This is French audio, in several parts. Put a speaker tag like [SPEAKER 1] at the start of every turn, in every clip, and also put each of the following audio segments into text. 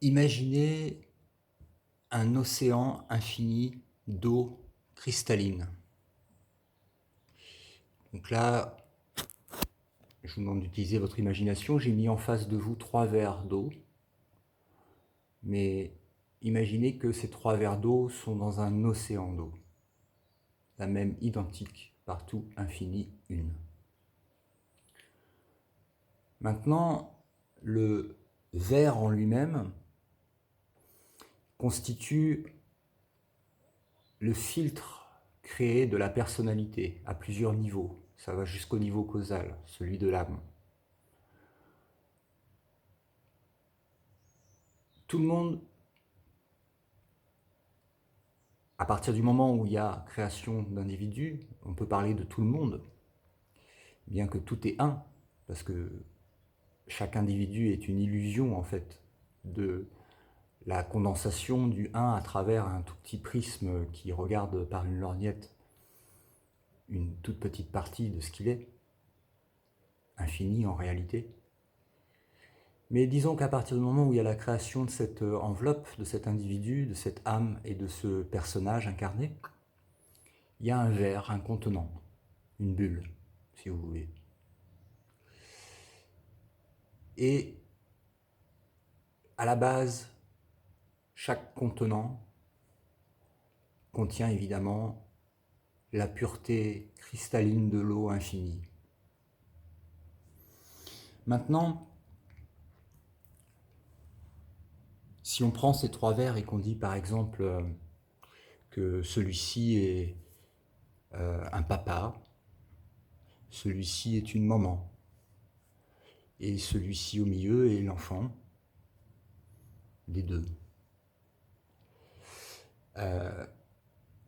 [SPEAKER 1] Imaginez un océan infini d'eau cristalline. Donc là, je vous demande d'utiliser votre imagination. J'ai mis en face de vous 3 verres d'eau. Mais imaginez que ces 3 verres d'eau sont dans un océan d'eau. La même identique, partout, infinie, une. Maintenant, le verre en lui-même constitue le filtre créé de la personnalité à plusieurs niveaux. Ça va jusqu'au niveau causal, celui de l'âme. Tout le monde, à partir du moment où il y a création d'individus, on peut parler de tout le monde, bien que tout est un, parce que chaque individu est une illusion en fait de la condensation du un à travers un tout petit prisme qui regarde par une lorgnette une toute petite partie de ce qu'il est, infini en réalité. Mais disons qu'à partir du moment où il y a la création de cette enveloppe, de cet individu, de cette âme et de ce personnage incarné, il y a un verre, un contenant, une bulle, si vous voulez. Et à la base, chaque contenant contient évidemment la pureté cristalline de l'eau infinie. Maintenant, si on prend ces 3 verres et qu'on dit par exemple que celui-ci est un papa, celui-ci est une maman, et celui-ci au milieu est l'enfant, les deux.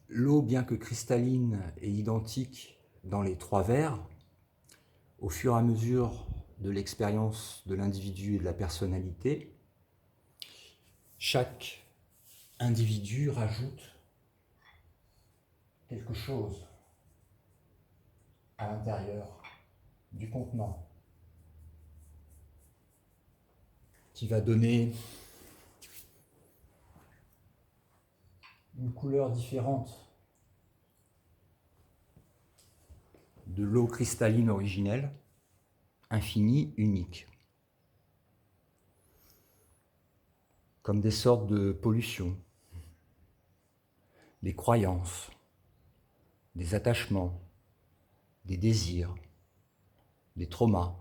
[SPEAKER 1] L'eau, bien que cristalline et identique dans les 3 verres, au fur et à mesure de l'expérience de l'individu et de la personnalité, chaque individu rajoute quelque chose à l'intérieur du contenant qui va donner une couleur différente de l'eau cristalline originelle, infinie, unique. Comme des sortes de pollutions, des croyances, des attachements, des désirs, des traumas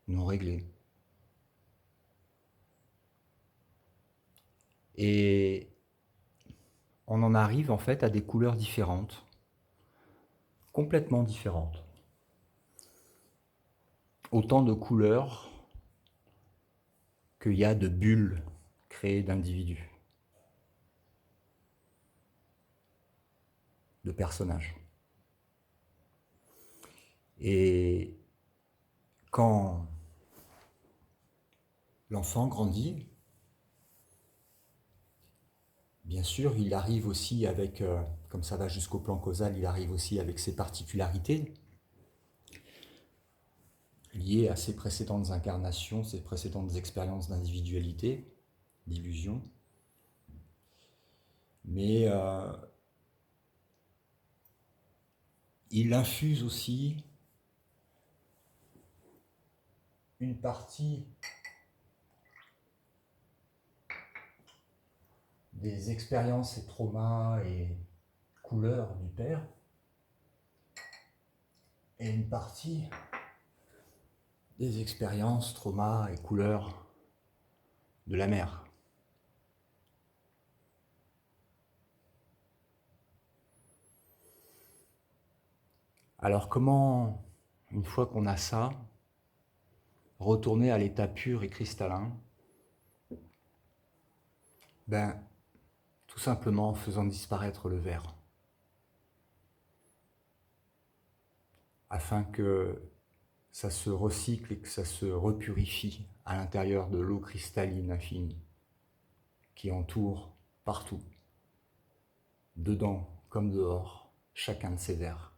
[SPEAKER 1] non réglés. Et on en arrive en fait à des couleurs différentes, complètement différentes. Autant de couleurs qu'il y a de bulles créées d'individus, de personnages. Et quand l'enfant grandit, bien sûr, il arrive aussi avec, comme ça va jusqu'au plan causal, il arrive aussi avec ses particularités liées à ses précédentes incarnations, ses précédentes expériences d'individualité, d'illusion. Mais il infuse aussi une partie des expériences et traumas et couleurs du père et une partie des expériences, traumas et couleurs de la mère. Alors comment, une fois qu'on a ça, retourner à l'état pur et cristallin? Tout simplement en faisant disparaître le verre. Afin que ça se recycle et que ça se repurifie à l'intérieur de l'eau cristalline infinie qui entoure partout, dedans comme dehors, chacun de ces verres.